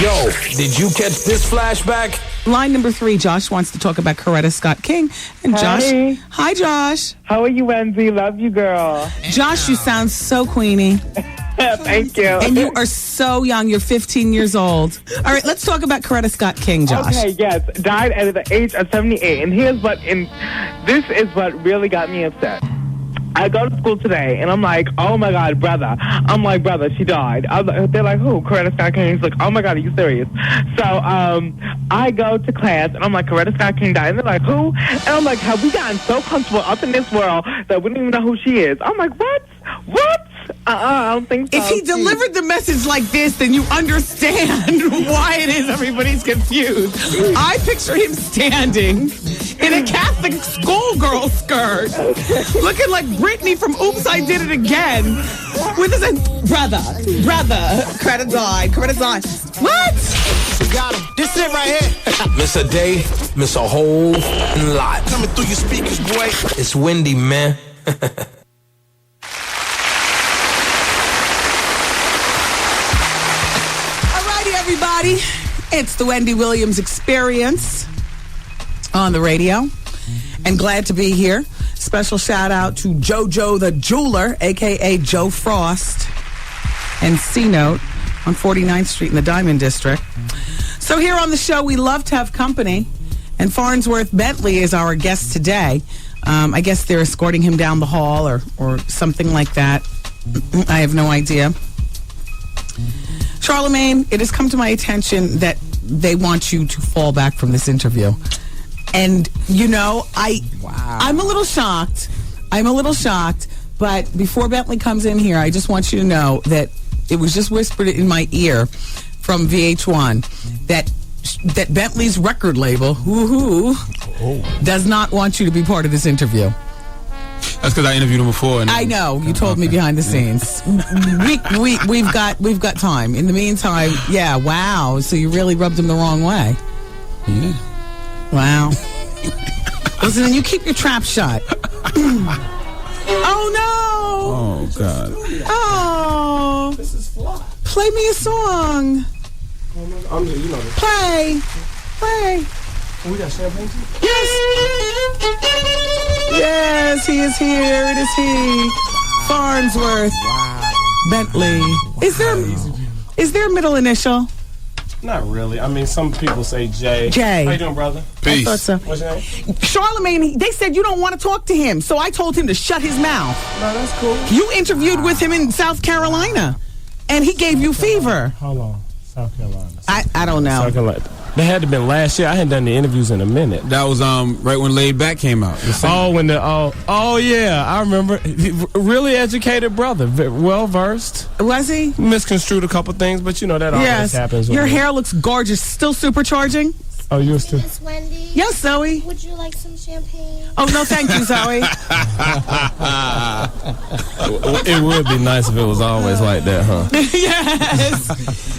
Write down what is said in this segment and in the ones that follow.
Yo, did you catch this flashback? Line number 3, Josh wants to talk about Coretta Scott King. And Josh, Hey. hi Josh. How are you, Wendy? Love you, girl. Josh, you sound so queenie. Thank you. And you are so young. You're 15 years old. All right, let's talk about Coretta Scott King, Josh. Okay, yes. Died at the age of 78. And this is what really got me upset. I go to school today, and I'm like, oh, my God, brother. I'm like, brother, she died. They're like, who? Coretta Scott King? He's like, oh, my God, are you serious? So I go to class, and I'm like, Coretta Scott King died. And they're like, who? And I'm like, have we gotten so comfortable up in this world that we don't even know who she is? I'm like, what? What? I don't think so. If he delivered the message like this, then you understand why it is everybody's confused. I picture him standing in a Catholic schoolgirl skirt, looking like Britney from Oops, I Did It Again, with his brother, Coretta died. What? Got him. This it right here. Miss a day, miss a whole lot. Coming through your speakers, boy. It's Wendy, man. Everybody, it's the Wendy Williams Experience on the radio, and glad to be here. Special shout out to JoJo the Jeweler, aka Joe Frost, and C-Note on 49th Street in the Diamond District. So here on the show, we love to have company, and Fonzworth Bentley is our guest today. I guess they're escorting him down the hall or something like that. I have no idea. Charlemagne, it has come to my attention that they want you to fall back from this interview. And, you know, I'm a little shocked. But before Bentley comes in here, I just want you to know that it was just whispered in my ear from VH1 that Bentley's record label, does not want you to be part of this interview. That's because I interviewed him before. And I know. You told me behind the scenes. We've got time. In the meantime, yeah, wow. So you really rubbed him the wrong way. Yeah. Wow. Listen, and you keep your trap shut. Oh, no. Oh, God. Oh. This is fly. Play me a song. Play. We got champagne too? Yes, he is here. It is he. Fonzworth Bentley. Is there a middle initial? Not really. I mean, some people say Jay. Jay. How you doing, brother? Peace. I thought so. What's your name? Charlemagne, they said you don't want to talk to him, so I told him to shut his mouth. No, that's cool. You interviewed with him in South Carolina, and he gave you fever. How long? South Carolina. I don't know. South Carolina. That had to have been last year. I hadn't done the interviews in a minute. That was right when Laid Back came out. Oh yeah, I remember. Really educated brother, well versed. Was he? Misconstrued a couple things, but you know that always happens. Your hair looks gorgeous. Still supercharging? Oh, you still? Miss Wendy. Yes, Zoe. Would you like some champagne? Oh, no, thank you, Zoe. It would be nice if it was always like that, huh? Yes.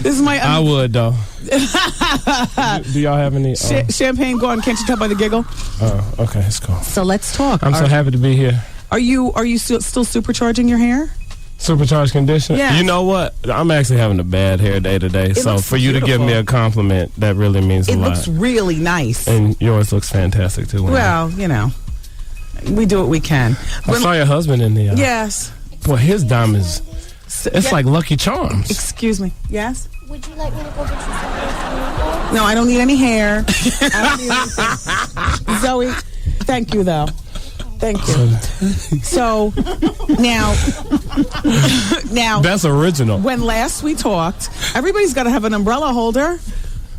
This is my... I would, though. Do y'all have any... champagne, go on. Can't you tell by the giggle? Oh, okay, it's cool. So let's talk. I'm so happy to be here. Are you still supercharging your hair? Supercharged conditioner? Yeah. You know what? I'm actually having a bad hair day today. So for you to give me a compliment, that really means a lot. It looks really nice. And yours looks fantastic, too. Well, you know, we do what we can. I saw your husband in there. Yes. Boy, his diamonds, it's like Lucky Charms. Excuse me. Yes? Would you like me to go get you something? No, I don't need any hair. I don't need anything. Zoe, thank you, though. Thank you. So, now, that's original. When last we talked, everybody's got to have an umbrella holder.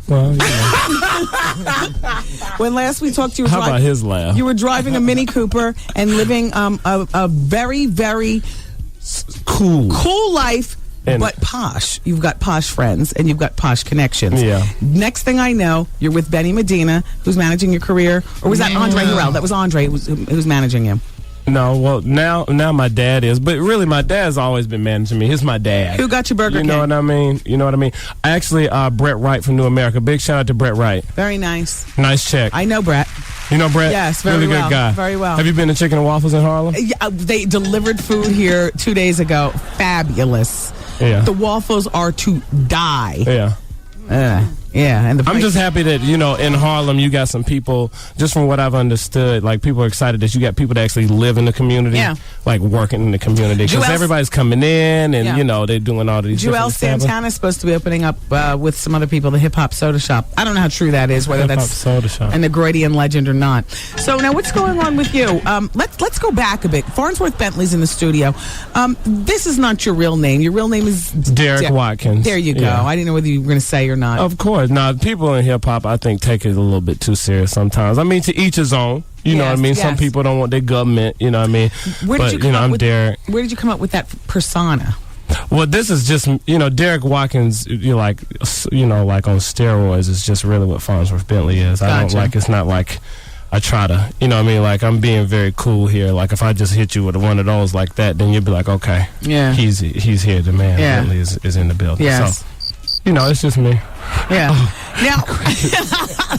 Well, yeah. When last we talked, how about his laugh? You were driving a Mini Cooper and living a very, very cool life. But posh. You've got posh friends and you've got posh connections. Yeah. Next thing I know, you're with Benny Medina, who's managing your career. Or was that Andre Harrell? That was Andre who's managing you. No, well, now my dad is. But really, my dad's always been managing me. He's my dad. Who got your Burger King? You know what I mean? Actually, Brett Wright from New America. Big shout out to Brett Wright. Very nice. Nice check. I know Brett. You know Brett? Yes, very really well. Good guy. Very well. Have you been to Chicken and Waffles in Harlem? Yeah, they delivered food here 2 days ago. Fabulous. Yeah. The waffles are to die. Yeah. Yeah, and I'm just happy that, in Harlem, you got some people, just from what I've understood, like, people are excited that you got people that actually live in the community, like, working in the community. Because everybody's coming in, and, they're doing all these Joel Santana's supposed to be opening up with some other people, the Hip Hop Soda Shop. I don't know how true that is, whether that's Soda Shop. an Negroidian legend or not. So, now, what's going on with you? Let's go back a bit. Fonzworth Bentley's in the studio. This is not your real name. Your real name is... Derek Watkins. There you go. Yeah. I didn't know whether you were going to say or not. Of course. Now, people in hip-hop, I think, take it a little bit too serious sometimes. I mean, to each his own. You know what I mean? Yes. Some people don't want their government, you know what I mean? I'm Derek. Where did you come up with that persona? Well, this is just, Derek Watkins, like on steroids is just really what Fonzworth Bentley is. I don't it's not like I try to, like I'm being very cool here. Like if I just hit you with one of those like that, then you'd be like, okay, he's here, the man. Bentley is in the building. Yes. So, it's just me. Yeah. Now.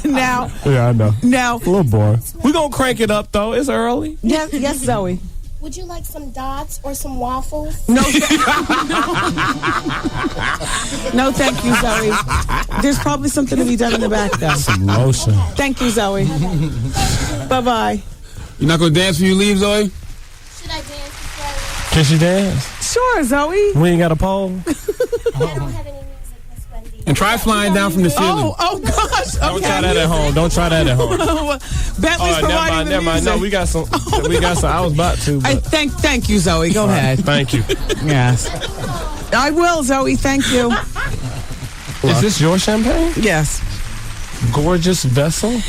Yeah, I know. Now. A little boring. We're going to crank it up, though. It's early. Yes, Zoe. Would you like some dots or some waffles? No, no, thank you, Zoe. There's probably something to be done in the back, though. Some lotion. Thank you, Zoe. Bye-bye. You're not going to dance when you leave, Zoe? Should I dance before Can she dance? Sure, Zoe. We ain't got a pole. I don't have any music, Miss Wendy. And try flying down from the ceiling. Oh gosh. Okay. Don't try that at home. Don't try that at home. Bentley's providing the never mind. music. No, we got some. We got some. I was about to. But. Thank you, Zoe. Go ahead. Thank you. Yes. I will, Zoe. Thank you. Is this your champagne? Yes. Gorgeous vessel?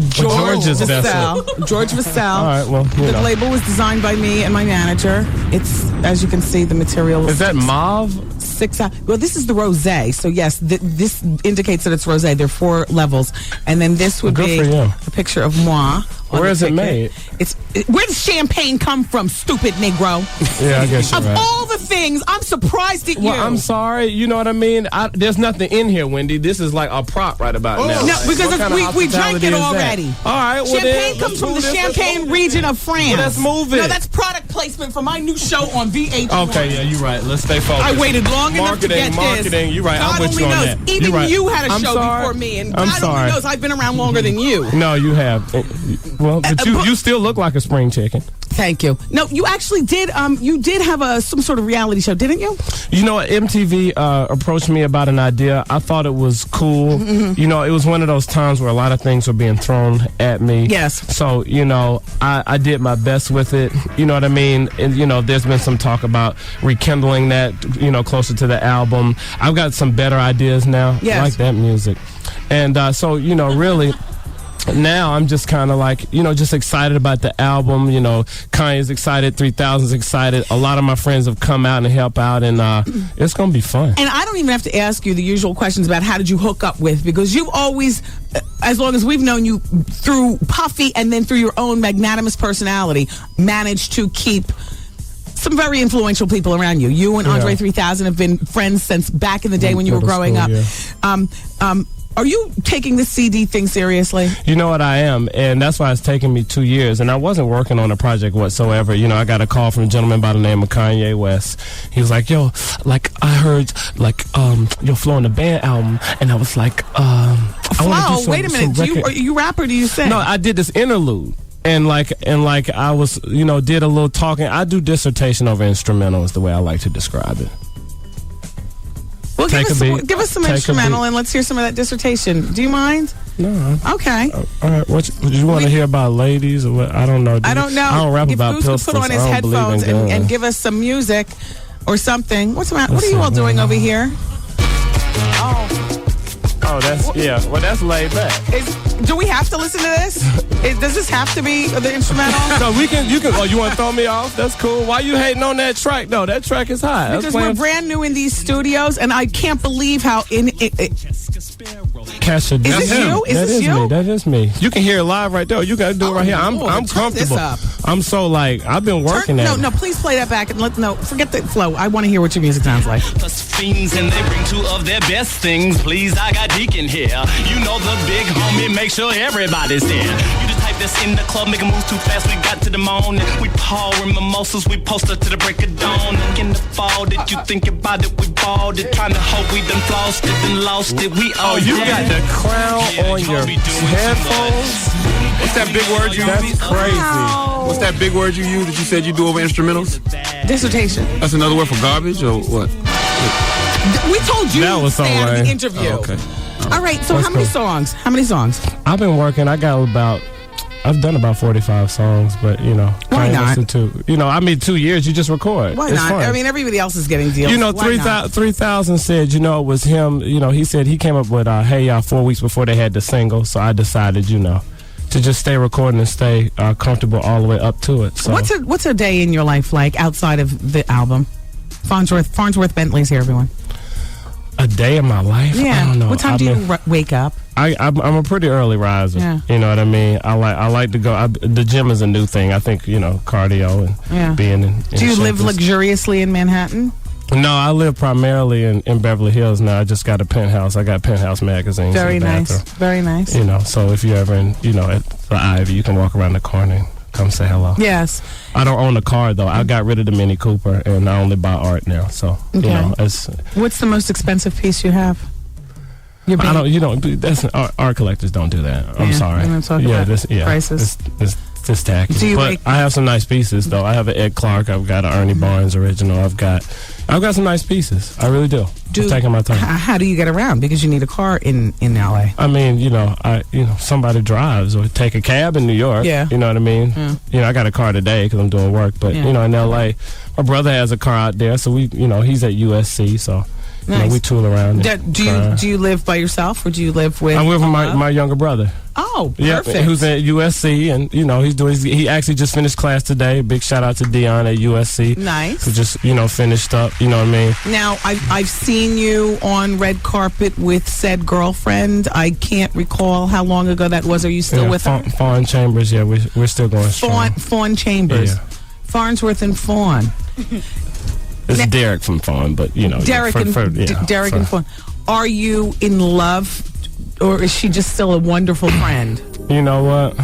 George Vessel. George Vassell. All right, well, the label was designed by me and my manager. It's, as you can see, the material is that mauve? 6 hours. Well, this is the rosé. So yes, this indicates that it's rosé. There are 4 levels, and then this would be a picture of moi. Where is it made? Where does champagne come from, stupid Negro? Yeah, I guess you're right. Of all the things, I'm surprised at you. Well, I'm sorry. You know what I mean? There's nothing in here, Wendy. This is like a prop right about now. No, because we drank it already. All right. Well, champagne comes from the Champagne region of France. Well, let's move it. No, that's product placement for my new show on VH1. Okay, yeah, you're right. Let's stay focused. I waited long enough to get this. Marketing, you're right. I'm with you on that. Even you had a show before me, and God only knows I've been around longer than you. No, you have. Well, but you still look like a spring chicken. Thank you. No, you actually did. You did have some sort of reality show, didn't you? You know, MTV approached me about an idea. I thought it was cool. Mm-hmm. You know, it was one of those times where a lot of things were being thrown at me. Yes. So, I did my best with it. You know what I mean? And, there's been some talk about rekindling that, closer to the album. I've got some better ideas now. Yes. I like that music. And so, really... Now I'm just kind of like, just excited about the album. Kanye's excited, 3000's excited. A lot of my friends have come out and help out, and it's going to be fun. And I don't even have to ask you the usual questions about how did you hook up with, because you've always, as long as we've known you, through Puffy and then through your own magnanimous personality, managed to keep some very influential people around you. You and Andre 3000 have been friends since back in the day when you were growing up. Yeah. Are you taking this CD thing seriously? You know what, I am, and that's why it's taken me 2 years, and I wasn't working on a project whatsoever. I got a call from a gentleman by the name of Kanye West. He was like, yo, like, I heard, like, you're Flo on the band album, and I was like, I want to do some, wait a minute, are you rap or do you sing? No, I did this interlude. And like I was, did a little talking. I do dissertation over instrumental is the way I like to describe it. Well, give us some instrumental and let's hear some of that dissertation. Do you mind? No. Okay. All right. What you want to hear about ladies or what? I don't know. I don't know. I don't rap about pistols. Put on his headphones and give us some music or something. What's the matter? What are you all doing over here? Oh, that's laid back. Do we have to listen to this? Does this have to be the instrumental? No, you can. Oh, you want to throw me off? That's cool. Why you hating on that track? No, that track is high. Because we're brand new in these studios, and I can't believe how Cassia, is this you? Is this you? Me. That is me. You can hear it live right there. You got to do it right here. I'm comfortable. I'm so I've been working at it. No, please play that back and forget the flow. I want to hear what your music sounds like. Plus fiends and they bring 2 of their best things. Please, I got Deacon here. You know the big homie, make sure everybody's there. You the type like this in the club, making moves too fast. We got to the morning. We pouring mimosas, we post up to the break of dawn. In the fall, did you think about it? We balled it, trying to hope we done flossed it, then lost it. We all you got the crown on your headphones? What's that big word you That's use? crazy. What's that big word you use that you said you do over instrumentals? Dissertation. That's another word for garbage or what? We told you That was to stay out of the somewhere. interview. Oh, okay. All right, so That's how many cool. songs? How many songs? I've been working. I've done about 45 songs, but Why not? 2 years you just record. Why It's not? fun. I mean, everybody else is getting deals. Why not? 3,000 said, it was him. He said he came up with Hey Ya 4 weeks before they had the single. So I decided, to just stay recording and stay comfortable all the way up to it. So What's a day in your life like outside of the album? Fonzworth Bentley's here, everyone. a day in my life? Yeah. I don't know. What time do you wake up? I'm a pretty early riser. Yeah. You know what I mean? I like to go. The gym is a new thing. I think cardio and being in. Do you live luxuriously in Manhattan? No, I live primarily in Beverly Hills now. I just got a penthouse. I got Penthouse magazines. Very in the nice. bathroom. Very nice. So if you're ever in, at the Ivy, you can walk around the corner and come say hello. Yes. I don't own a car though. I got rid of the Mini Cooper and I only buy art now. So it's. What's the most expensive piece you have? I don't. That's art collectors don't do that. I'm sorry. I'm talking about prices. It's tacky. But I have some nice pieces though. I have an Ed Clark. I've got an Ernie Barnes original. I've got some nice pieces. I really do. I'm taking my time. How do you get around? Because you need a car in LA. I mean, somebody drives or take a cab in New York. Yeah. You know what I mean? I got a car today because I'm doing work. But in LA, my brother has a car out there, so we, he's at USC, so. Nice. We tool around. Do you live by yourself or do you live with? I'm with my younger brother. Oh, perfect. Yeah, who's at USC, and he actually just finished class today. Big shout out to Dion at USC. Nice. Who just finished up. You know what I mean? Now I've seen you on red carpet with said girlfriend. I can't recall how long ago that was. Are you still with her? Fawn Chambers. Yeah, we're still going strong. Fawn Chambers. Yeah. Farnsworth and Fawn. It's Derek from Fawn, but Derek and Fawn. Are you in love, or is she just still a wonderful friend? You know what?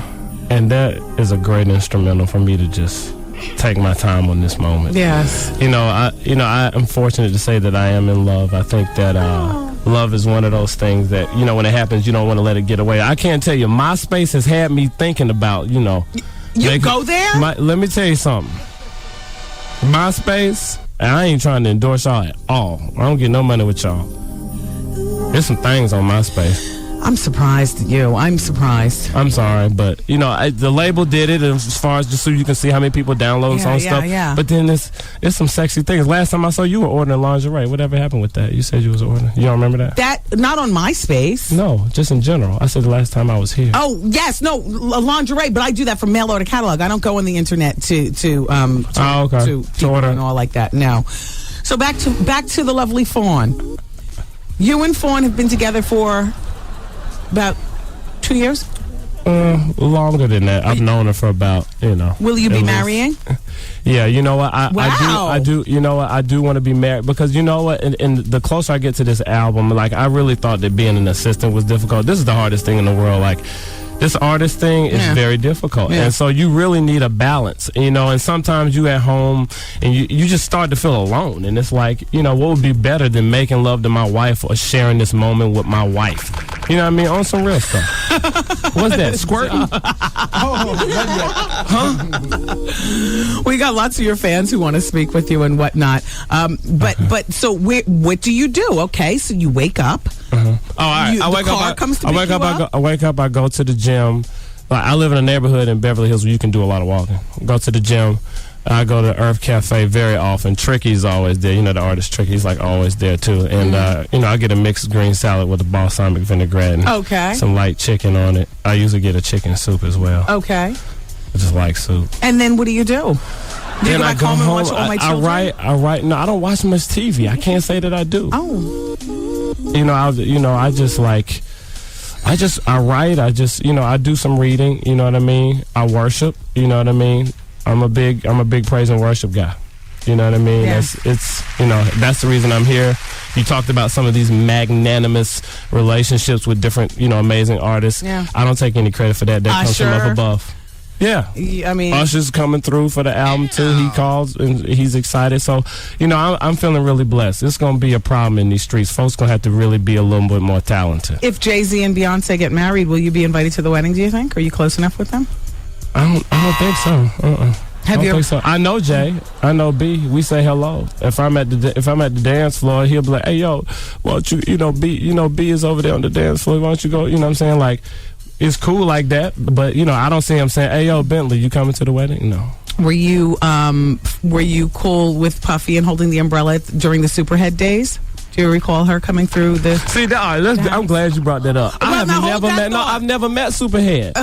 And that is a great instrumental for me to just take my time on this moment. Yes. I am fortunate to say that I am in love. I think that love is one of those things that when it happens, you don't want to let it get away. I can't tell you, MySpace has had me thinking about You go there? Let me tell you something. MySpace. And I ain't trying to endorse y'all at all. I don't get no money with y'all. There's some things on MySpace. I'm surprised at you. I'm surprised. I'm sorry, but the label did it as far as just so you can see how many people download some stuff. Yeah. But then it's some sexy things. Last time I saw you were ordering lingerie. Whatever happened with that? You said you was ordering. You don't remember that? That not on MySpace. No, just in general. I said the last time I was here. Oh yes, no lingerie, but I do that from mail order catalog. I don't go on the internet to order and all like that. No. So back to the lovely Fawn. You and Fawn have been together for about 2 years? Longer than that. I've known her for about, Will you be marrying? Yeah, you know what? Wow. I do. You know what? I do want to be married because you know what? And the closer I get to this album, I really thought that being an assistant was difficult. This is the hardest thing in the world. This artist thing is very difficult. Yeah. And so you really need a balance, and sometimes you at home and you just start to feel alone. And it's what would be better than making love to my wife or sharing this moment with my wife? You know what I mean? On some real stuff. What's that? Squirting? We got lots of your fans who want to speak with you and whatnot. But so what do you do? Okay, so you wake up. Oh, all right. I wake up. I go to the gym. I live in a neighborhood in Beverly Hills where you can do a lot of walking. Go to the gym. I go to Earth Cafe very often. Tricky's always there. The artist Tricky's always there too. And I get a mixed green salad with a balsamic vinaigrette and some light chicken on it. I usually get a chicken soup as well. Okay. I just like soup. And then what do you do? Then I go home. And watch All My Children? I write. No, I don't watch much TV. I can't say that I do. Oh. I write. I do some reading. You know what I mean? I worship. You know what I mean? I'm a big praise and worship guy. You know what I mean? Yeah. That's the reason I'm here. You talked about some of these magnanimous relationships with different, amazing artists. Yeah. I don't take any credit for that. That comes from up above. Yeah. I mean, Usher's coming through for the album too. He calls and he's excited. So, I'm feeling really blessed. It's going to be a problem in these streets. Folks going to have to really be a little bit more talented. if Jay-Z and Beyonce get married, will you be invited to the wedding, do you think? Are you close enough with them? I don't think so. I don't think so. I know Jay. I know B. We say hello. If I'm at the dance floor, he'll be like, "Hey, yo, why don't you, B is over there on the dance floor. Why don't you go?" You know what I'm saying? Like, it's cool like that. But I don't see him saying, "Hey, yo, Bentley, you coming to the wedding?" No. Were you cool with Puffy and holding the umbrella during the Superhead days? Do you recall her coming through the? See, I'm glad you brought that up. I've never met Superhead.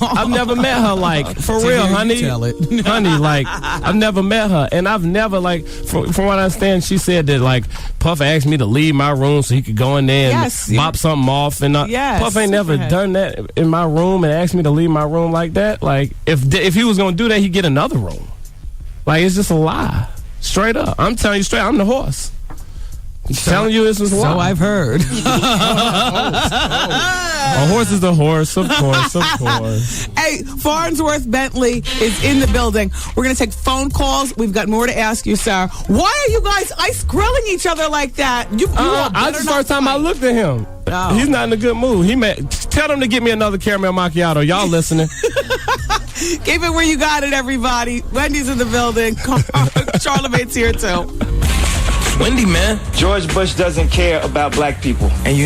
I've never met her, like, for real, honey. Honey, like, I've never met her, and I've never, like, from what I understand, she said that, like, Puff asked me to leave my room so he could go in there and mop something off, and Puff ain't never done that in my room and asked me to leave my room like that. Like, if he was gonna do that, he'd get another room. Like, it's just a lie, straight up. I'm telling you straight, I'm the horse. Telling you this was a lie. So I've heard. A horse is a horse, of course. Hey, Fonzworth Bentley is in the building. We're going to take phone calls. We've got more to ask you, sir. Why are you guys ice grilling each other like that? That's the first time I looked at him. Oh. He's not in a good mood. Tell him to get me another caramel macchiato. Y'all listening? Keep it where you got it, everybody. Wendy's in the building. Charlamagne's here, too. Wendy, man. George Bush doesn't care about black people. And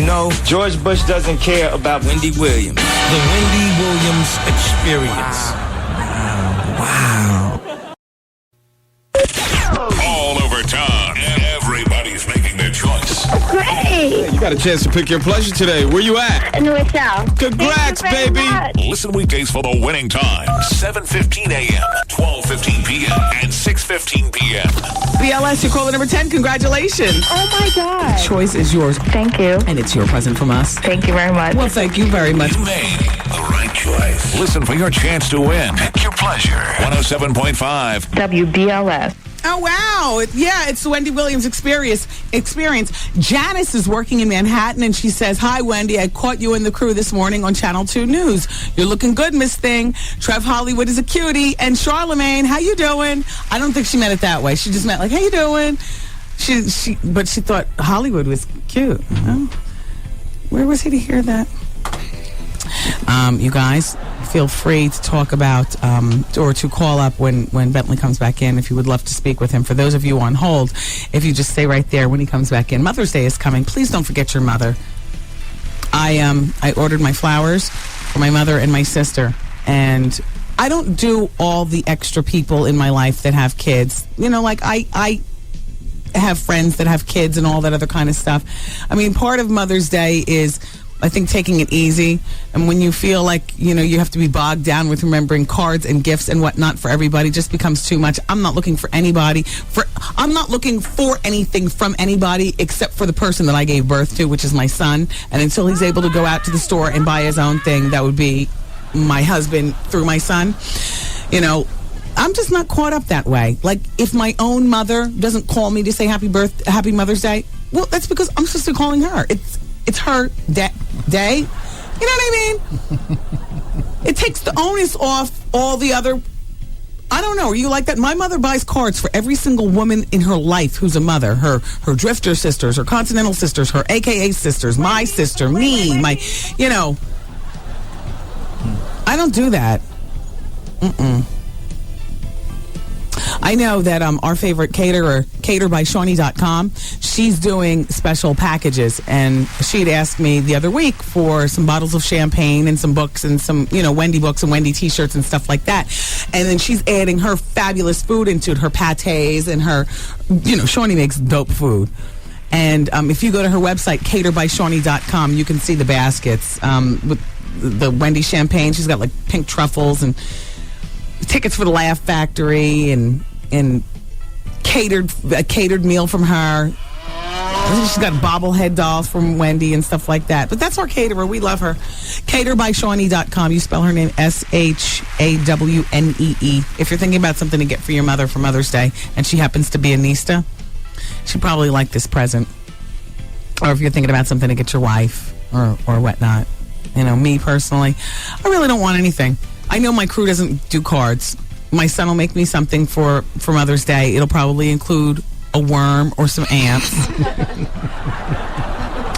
George Bush doesn't care about Wendy Williams. The Wendy Williams Experience. Wow. All over town. Everybody's making their choice. Great. You got a chance to pick your pleasure today. Where you at? North South. Congrats, baby. Listen weekdays for the winning time. 7:15 a.m., 12:15 p.m., and 6:15 p.m. BLS, you're caller number 10. Congratulations. Oh, my God. The choice is yours. Thank you. And it's your present from us. Thank you very much. Well, thank you very much. You made the right choice. Listen for your chance to win. Pick your pleasure. 107.5 WBLS. Oh, wow. It's the Wendy Williams Experience. Janice is working in Manhattan, and she says, "Hi, Wendy. I caught you in the crew this morning on Channel 2 News. You're looking good, Miss Thing. Trev Hollywood is a cutie. And Charlamagne, how you doing?" I don't think she meant it that way. She just meant, like, how you doing? But she thought Hollywood was cute. Oh. Where was he to hear that? You guys, feel free to talk about or to call up when Bentley comes back in if you would love to speak with him. For those of you on hold, if you just stay right there when he comes back in. Mother's Day is coming. Please don't forget your mother. I ordered my flowers for my mother and my sister, and I don't do all the extra people in my life that have kids. Like I have friends that have kids and all that other kind of stuff. I mean, part of Mother's Day is, I think, taking it easy. And when you feel like, you have to be bogged down with remembering cards and gifts and whatnot for everybody, just becomes too much. I'm not looking for anything from anybody except for the person that I gave birth to, which is my son. And until he's able to go out to the store and buy his own thing, that would be my husband through my son. I'm just not caught up that way. Like, if my own mother doesn't call me to say happy Mother's Day, well, that's because I'm supposed to be calling her. It's her day. You know what I mean? It takes the onus off all the other. I don't know. Are you like that? My mother buys cards for every single woman in her life who's a mother. Her drifter sisters, her continental sisters, her AKA sisters, my sister, me, my. I don't do that. I know that our favorite caterer, caterbyShawnee.com, she's doing special packages, and she'd asked me the other week for some bottles of champagne and some books and some, Wendy books and Wendy t-shirts and stuff like that. And then she's adding her fabulous food into it, her pâtés and her, Shawnee makes dope food. And if you go to her website, caterbyShawnee.com, you can see the baskets with the Wendy champagne. She's got like pink truffles and tickets for the Laugh Factory and a catered meal from her. She's got bobblehead dolls from Wendy and stuff like that. But that's our caterer. We love her. CaterbyShawnee.com. You spell her name SHAWNEE. If you're thinking about something to get for your mother for Mother's Day and she happens to be a Nista, she'd probably like this present. Or if you're thinking about something to get your wife or whatnot. You know, me personally, I really don't want anything. I know my crew doesn't do cards. My son will make me something for Mother's Day. It'll probably include a worm or some ants.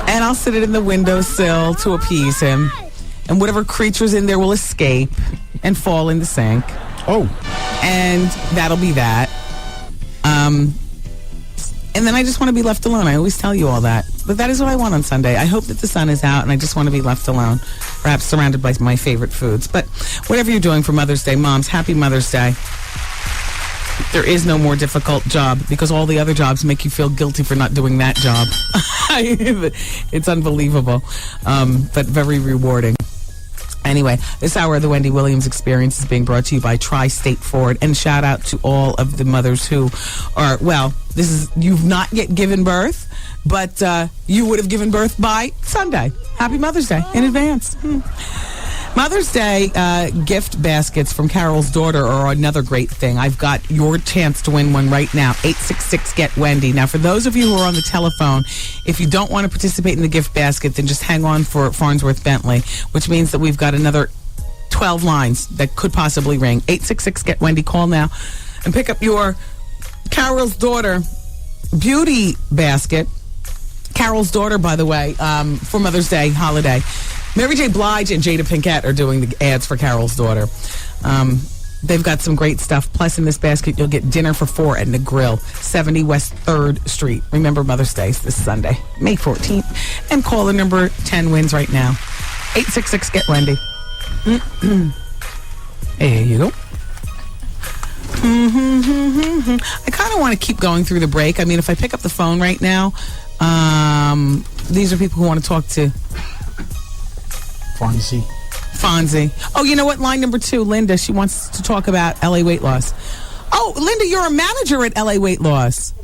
And I'll sit it in the windowsill to appease him. And whatever creature's in there will escape and fall in the sink. Oh. And that'll be that. And then I just want to be left alone. I always tell you all that. But that is what I want on Sunday. I hope that the sun is out and I just want to be left alone. Perhaps surrounded by my favorite foods. But whatever you're doing for Mother's Day, moms, happy Mother's Day. There is no more difficult job because all the other jobs make you feel guilty for not doing that job. It's unbelievable, but very rewarding. Anyway, this hour of the Wendy Williams Experience is being brought to you by Tri-State Ford. And shout out to all of the mothers who are, you've not yet given birth, but you would have given birth by Sunday. Happy Mother's Day in advance. Mother's Day gift baskets from Carol's daughter are another great thing. I've got your chance to win one right now. 866-GET-WENDY. Now, for those of you who are on the telephone, if you don't want to participate in the gift basket, then just hang on for Fonzworth Bentley, which means that we've got another 12 lines that could possibly ring. 866-GET-WENDY. Call now and pick up your Carol's daughter beauty basket. Carol's daughter, by the way, for Mother's Day holiday. Mary J. Blige and Jada Pinkett are doing the ads for Carol's daughter. They've got some great stuff. Plus, in this basket, you'll get dinner for 4 and a grill. 70 West 3rd Street. Remember Mother's Day this Sunday, May 14th. And call the number 10 wins right now. 866-GET-WENDY. There you go. I kind of want to keep going through the break. I mean, if I pick up the phone right now, these are people who want to talk to Fonzie. Oh, you know what? Line number 2, Linda. She wants to talk about LA weight loss. Oh, Linda, you're a manager at LA Weight Loss.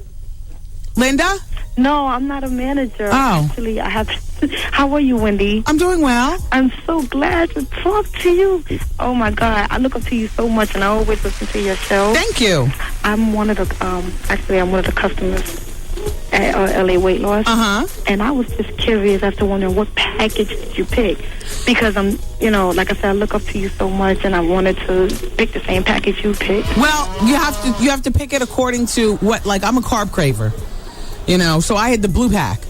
Linda? No, I'm not a manager. Oh. Actually, I have... How are you, Wendy? I'm doing well. I'm so glad to talk to you. Oh, my God. I look up to you so much, and I always listen to your show. Thank you. I'm one of the... I'm one of the customers at LA Weight Loss. And I was just curious as to wondering what package did you pick? Because I'm, like I said, I look up to you so much, and I wanted to pick the same package you picked. Well, you have to pick it according to what. Like, I'm a carb craver, so I had the blue pack.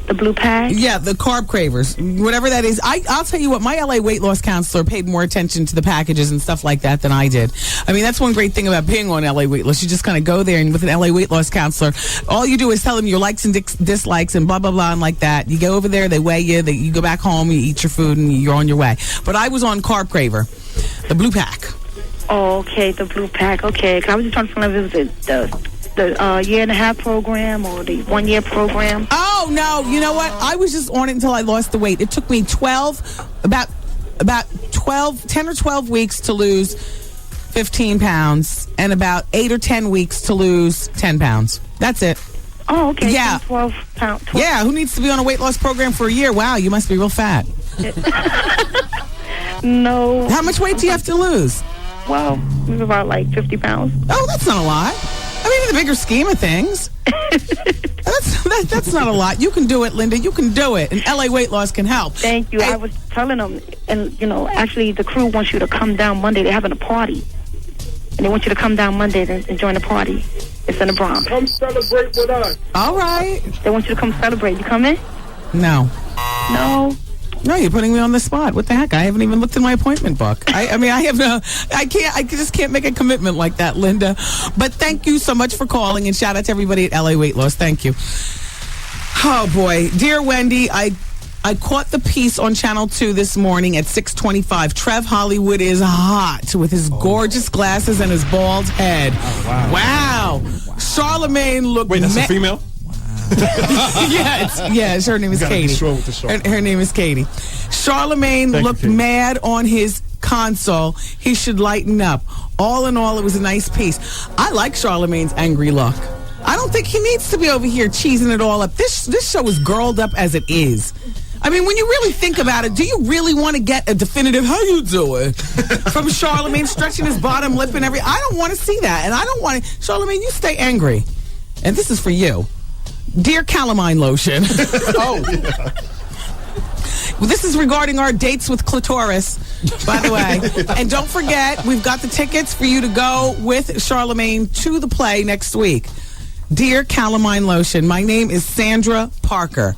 The blue pack? Yeah, the carb cravers, whatever that is. I'll tell you what, my LA weight loss counselor paid more attention to the packages and stuff like that than I did. I mean, that's one great thing about being on LA weight loss. You just kind of go there, and with an LA weight loss counselor, all you do is tell them your likes and dislikes and blah, blah, blah, and like that. You go over there, they weigh you, you go back home, you eat your food, and you're on your way. But I was on carb craver, the blue pack. Oh, okay, the blue pack. Okay, 'cause I was just trying to find out if it was the year and a half program or the 1 year program. Oh, no. You know what? I was just on it until I lost the weight. It took me 10 or 12 weeks to lose 15 pounds and about 8 or 10 weeks to lose 10 pounds. That's it. Oh, okay. Yeah. 12 pounds. Yeah, who needs to be on a weight loss program for a year? Wow, you must be real fat. No. How much weight do you have to lose? Well, about like 50 pounds. Oh, that's not a lot. I mean, in the bigger scheme of things, that's not a lot. You can do it, Linda. You can do it. And LA Weight Loss can help. Thank you. I was telling them, and, actually the crew wants you to come down Monday. They're having a party. And they want you to come down Monday and join the party. It's in the Bronx. Come celebrate with us. All right. They want you to come celebrate. You coming? No. No. No, you're putting me on the spot. What the heck? I haven't even looked in my appointment book. I just can't make a commitment like that, Linda. But thank you so much for calling, and shout out to everybody at LA Weight Loss. Thank you. Oh, boy. Dear Wendy, I caught the piece on Channel 2 this morning at 6:25. Trev Hollywood is hot with his gorgeous glasses and his bald head. Oh, wow. Charlemagne looked... Wait, that's a female? Her name is Katie. Her name is Katie. Charlemagne looked mad on his console. He should lighten up. All in all, it was a nice piece. I like Charlemagne's angry look. I don't think he needs to be over here cheesing it all up. This show is girled up as it is. I mean, when you really think about it, do you really want to get a definitive "how you doing" from Charlemagne stretching his bottom lip and everything? I don't want to see that, and I don't want to. Charlemagne, you stay angry, and this is for you, dear calamine lotion. Oh. Well, this is regarding our dates with clitoris, by the way. And don't forget, we've got the tickets for you to go with Charlemagne to the play next week. Dear Calamine Lotion, my name is Sandra Parker,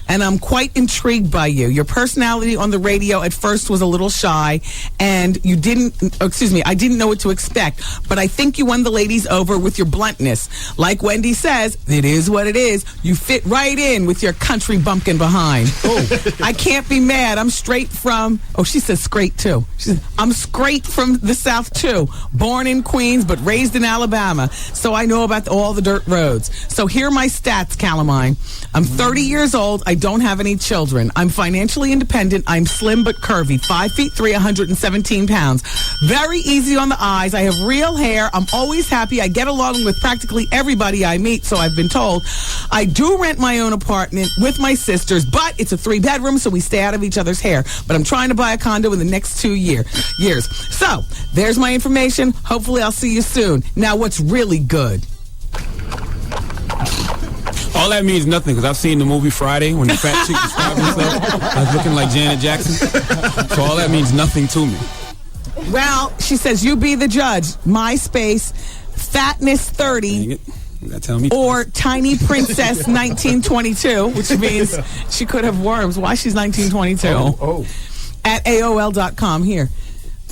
and I'm quite intrigued by you. Your personality on the radio at first was a little shy, and I didn't know what to expect, but I think you won the ladies over with your bluntness. Like Wendy says, it is what it is. You fit right in with your country bumpkin behind. Oh, I can't be mad. I'm straight from, she says straight too. She says, I'm straight from the South too. Born in Queens, but raised in Alabama. So I know about all the dirt roads. So here are my stats, Calamine. I'm 30 years old. I don't have any children. I'm financially independent. I'm slim but curvy. 5'3", 117 pounds. Very easy on the eyes. I have real hair. I'm always happy. I get along with practically everybody I meet, so I've been told. I do rent my own apartment with my sisters, but it's a 3-bedroom, so we stay out of each other's hair. But I'm trying to buy a condo in the next 2 years. So, there's my information. Hopefully I'll see you soon. Now, what's really good? All that means nothing, because I've seen the movie Friday when the fat chick described herself as looking like Janet Jackson. So all that means nothing to me. Well, she says, you be the judge. MySpace, fatness 30, tell me or tiny princess 1922, which means she could have worms. Why she's 1922? At AOL.com here.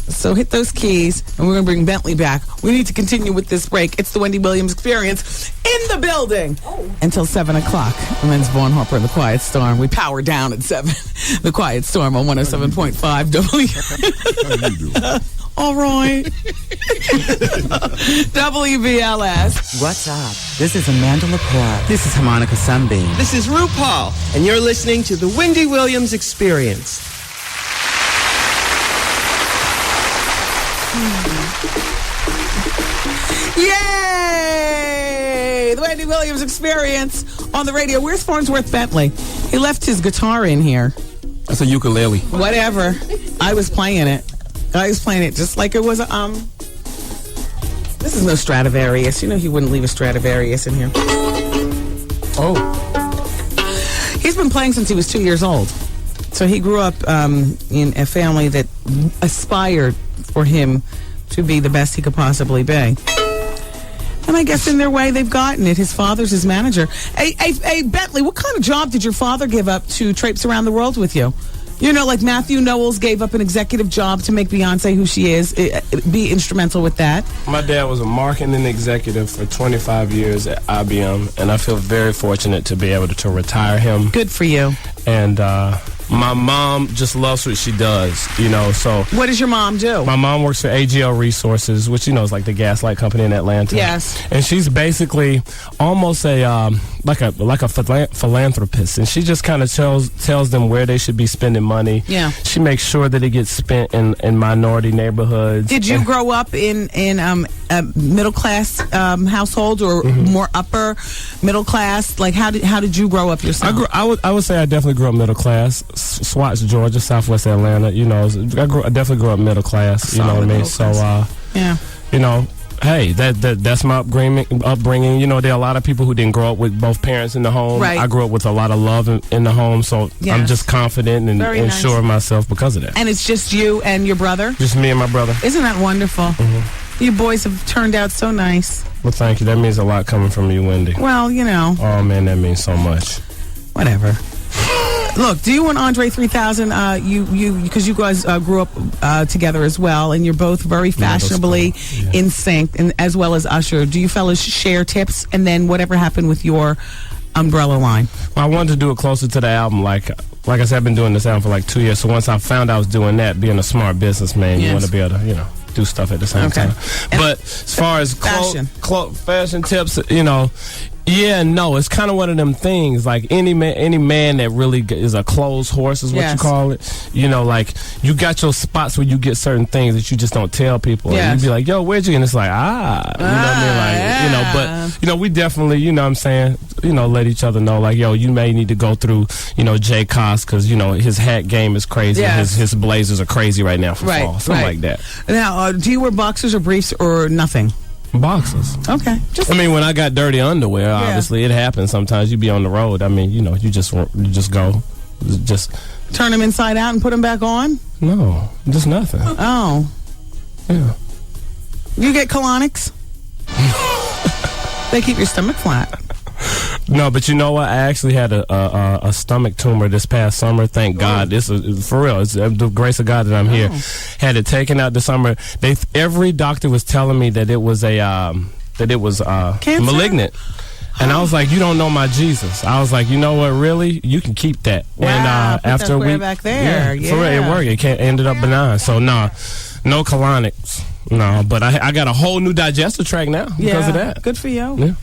So hit those keys, and we're going to bring Bentley back. We need to continue with this break. It's the Wendy Williams Experience in the building until 7 o'clock. And then it's Vaughn Harper and the Quiet Storm. We power down at 7. The Quiet Storm on 107.5 W. All right. WBLS. What's up? This is Amanda Laporte. This is Harmonica Sunbeam. This is RuPaul, and you're listening to the Wendy Williams Experience. Yay! The Wendy Williams Experience on the radio. Where's Fonzworth Bentley? He left his guitar in here. That's a ukulele. Whatever. I was playing it. Just like it was a, this is no Stradivarius. You know he wouldn't leave a Stradivarius in here. Oh. He's been playing since he was 2 years old. So he grew up in a family that aspired for him to be the best he could possibly be. And I guess in their way, they've gotten it. His father's his manager. Hey, Bentley, what kind of job did your father give up to traipse around the world with you? You know, like Matthew Knowles gave up an executive job to make Beyonce who she is, be instrumental with that. My dad was a marketing executive for 25 years at IBM, and I feel very fortunate to be able to retire him. Good for you. And my mom just loves what she does, you know, so. What does your mom do? My mom works for AGL Resources, which, you know, is like the gaslight company in Atlanta. Yes. And she's basically almost like a philanthropist, and she just kind of tells them where they should be spending money. Yeah. She makes sure that it gets spent in minority neighborhoods. Did you grow up in a middle class household or more upper middle class? Like how did you grow up yourself? I would say I definitely grew up middle class. Swatch, Georgia, Southwest Atlanta. You know, I definitely grew up middle class. You know what I mean? So yeah. You know. Hey, that's my upbringing. You know, there are a lot of people who didn't grow up with both parents in the home. Right. I grew up with a lot of love in the home, so yes. I'm just confident and nice. sure of myself because of that. And it's just you and your brother? Just me and my brother. Isn't that wonderful? You boys have turned out so nice. Well, thank you. That means a lot coming from you, Wendy. Well, you know. Oh, man, that means so much. Whatever. Look, do you and Andre 3000, because you guys grew up together as well, and you're both very fashionably in sync, and as well as Usher. Do you fellas share tips, and then whatever happened with your umbrella line? Well, I wanted to do it closer to the album. Like I said, I've been doing this album for like 2 years, so once I found I was doing that, being a smart businessman, you want to be able to, you know, do stuff at the same time. But as far as fashion tips, you know, Yeah, no, it's kind of one of them things. Like any man that really is a closed horse is what you call it. You know, like you got your spots where you get certain things that you just don't tell people. Yes. And you be like, yo, where'd you? And it's like, you know what I mean? Like, you know, but you know, we definitely, you know what I'm saying, you know, let each other know, like, yo, you may need to go through, you know, Jay Cost, because you know his hat game is crazy. Yes. His blazers are crazy right now for fall, something like that. Now, do you wear boxers or briefs or nothing? Boxers. Okay. I mean, when I got dirty underwear, obviously it happens. Sometimes you be on the road. I mean, you know, you just go, just turn them inside out and put them back on. No, just nothing. Oh, yeah. You get colonics? They keep your stomach flat. No, but you know what? I actually had a stomach tumor this past summer. Thank God. This is for real. It's the grace of God that I'm here. Had it taken out this summer. Every doctor was telling me that it was malignant. And I was like, you don't know my Jesus. I was like, you know what? Really, you can keep that. Wow, and after a week, back there, for real, it worked. It ended up benign. So no colonics. No, but I got a whole new digestive tract now because of that. Good for you. Yeah.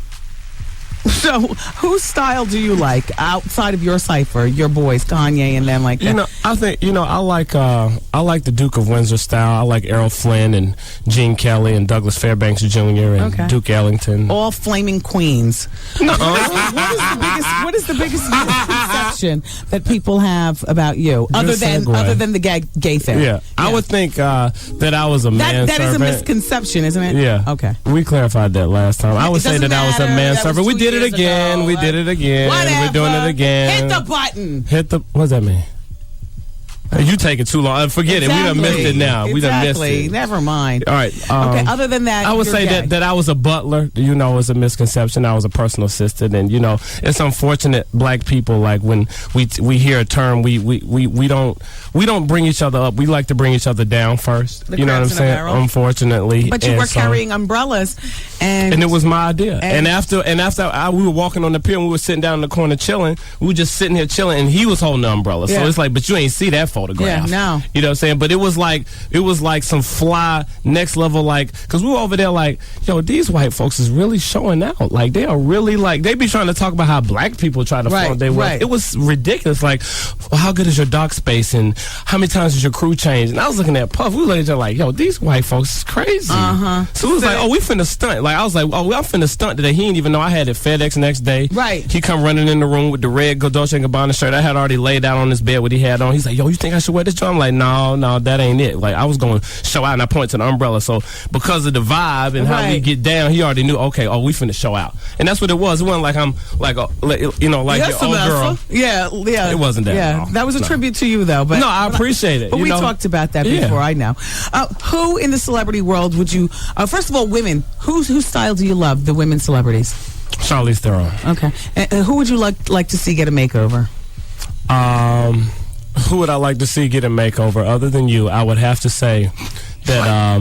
So, whose style do you like outside of your cipher, your boys, Kanye, and them like that? You know, I think I like the Duke of Windsor style. I like Errol Flynn and Gene Kelly and Douglas Fairbanks Jr. and Duke Ellington. All flaming queens. What is the biggest misconception that people have about you, other than the gay thing? Yeah, I would think that I was a man. That is a misconception, isn't it? Yeah. Okay. We clarified that last time. I would say that I was a manservant. We did it again. We did it again. Whatever. We're doing it again. Hit the button. What does that mean? You taking too long. Forget it. We done missed it now. We done missed it. Never mind. All right. Okay. Other than that, I would say that I was a butler. You know, is a misconception. I was a personal assistant, and you know, it's unfortunate. Black people, like when we hear a term, we don't bring each other up. We like to bring each other down first. You know what I'm saying? Unfortunately, but you were carrying umbrellas, and it was my idea. And after we were walking on the pier, and we were sitting down in the corner chilling. We were just sitting here chilling, and he was holding the umbrella. So it's like, but you ain't see that photograph. Yeah, no. You know what I'm saying? But it was like some fly next level, like, because we were over there like, yo, these white folks is really showing out. Like, they are really like, they be trying to talk about how black people try to flaunt their wealth. It was ridiculous. Like, well, how good is your dock space and how many times is your crew changed? And I was looking at Puff. We were looking at each other like, yo, these white folks is crazy. So it was like, oh, we finna stunt. Like, I was like, oh, I'm finna stunt today. He didn't even know I had it FedEx next day. Right. He come running in the room with the red Dolce & Gabbana shirt. I had already laid out on his bed what he had on. He's like, yo, you think I should wear this joint? I'm like, no, that ain't it. Like, I was going to show out, and I point to the umbrella. So because of the vibe and how we get down, he already knew, okay, we finna show out. And that's what it was. It wasn't like I'm like, you know, like your old girl. Yeah. It wasn't that at all. That was a tribute to you, though. But no, I appreciate it. But we talked about that before, I know. Who in the celebrity world would you, first of all, women, whose style do you love, the women celebrities? Charlize Theron. Okay. And who would you like to see get a makeover? Who would I like to see get a makeover other than you? I would have to say that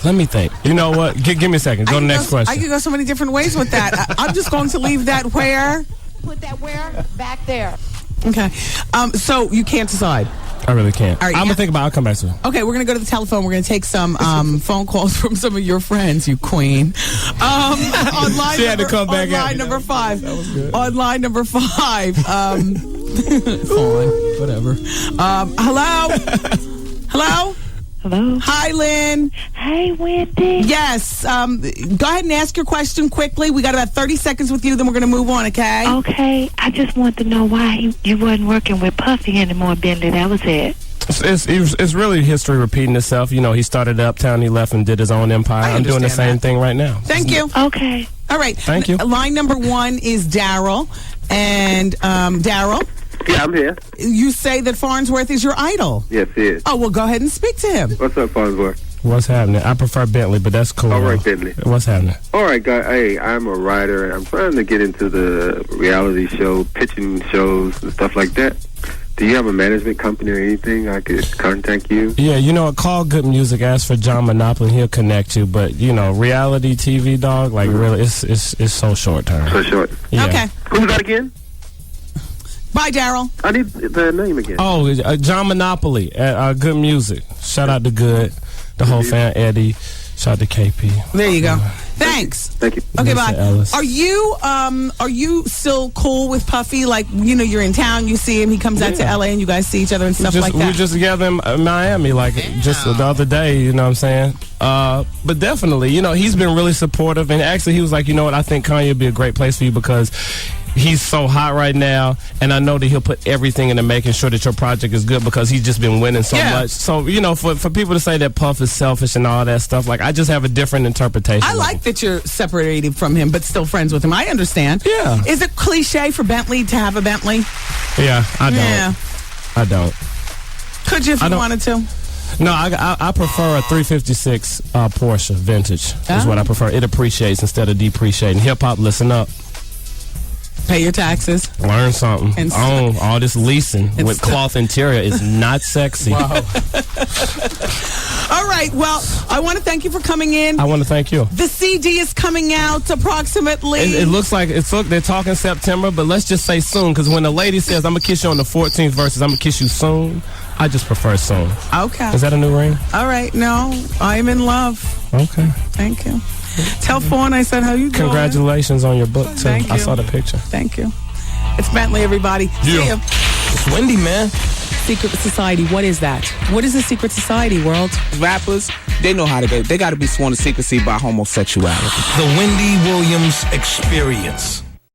let me think. You know what? Give me a second. Go to the next question. I could go so many different ways with that. I'm just going to leave that where? Put that where? Back there. Okay. So you can't decide. I really can't. Right, I'm going to think about it. I'll come back to it. Okay, we're going to go to the telephone. We're going to take some phone calls from some of your friends, you queen. On line she had to come back at me. Number 5. That was good. On line number 5. Fine, whatever. Hello? Hello? Hello. Hi, Lynn. Hey, Wendy. Yes. Go ahead and ask your question quickly. We got about 30 seconds with you, then we're going to move on, okay? Okay. I just want to know why you wasn't working with Puffy anymore, Bentley. That was it. It's really history repeating itself. You know, he started Uptown, he left and did his own empire. I'm doing the same thing right now. Thank you. Okay. All right. Thank you. Line number 1 is Daryl. And Daryl? Yeah, I'm here. You say that Fonzworth is your idol. Yes, he is. Oh, well, go ahead and speak to him. What's up, Fonzworth? What's happening? I prefer Bentley, but that's cool. All right, Bentley. What's happening? All right, guy. Hey, I'm a writer, and I'm trying to get into the reality show, pitching shows, and stuff like that. Do you have a management company or anything I could contact you? Yeah, you know, call Good Music, ask for John Monopoly, he'll connect you. But, you know, reality TV, dog, like, really, it's so short term. So short. Yeah. Okay. Who's that again? Bye, Daryl. I need the name again. Oh, John Monopoly at Good Music. Shout out to Good, the whole fan, Eddie. Shout out to KP. There you go. Thanks. Thank you. Okay, Mr. bye. Ellis. Are you still cool with Puffy? Like, you know, you're in town, you see him, he comes out to LA and you guys see each other and stuff like that? We just together in Miami, like just the other day, you know what I'm saying? But definitely, you know, he's been really supportive, and actually he was like, you know what, I think Kanye would be a great place for you because he's so hot right now, and I know that he'll put everything into making sure that your project is good because he's just been winning so much. So, you know, for people to say that Puff is selfish and all that stuff, like, I just have a different interpretation. I like that you're separated from him, but still friends with him. I understand. Yeah. Is it cliche for Bentley to have a Bentley? Yeah, I don't. Yeah. I don't. Could you if you wanted to? No, I prefer a 356 Porsche vintage is what I prefer. It appreciates instead of depreciating. Hip-hop, listen up. Pay your taxes. Learn something. And all this leasing with cloth interior is not sexy. Wow. All right. Well, I want to thank you for coming in. I want to thank you. The CD is coming out approximately. It looks like they're talking September, but let's just say soon, because when the lady says, I'm going to kiss you on the 14th versus I'm going to kiss you soon, I just prefer soon. Okay. Is that a new ring? All right. No, I'm in love. Okay. Thank you. Tell Fawn I said how you doing. Congratulations on your book, too. Thank you. I saw the picture. Thank you. It's Bentley, everybody. See ya. It's Wendy, man. Secret society, what is that? What is a secret society, world? Rappers, they know how to go. They got to be sworn to secrecy by homosexuality. The Wendy Williams Experience.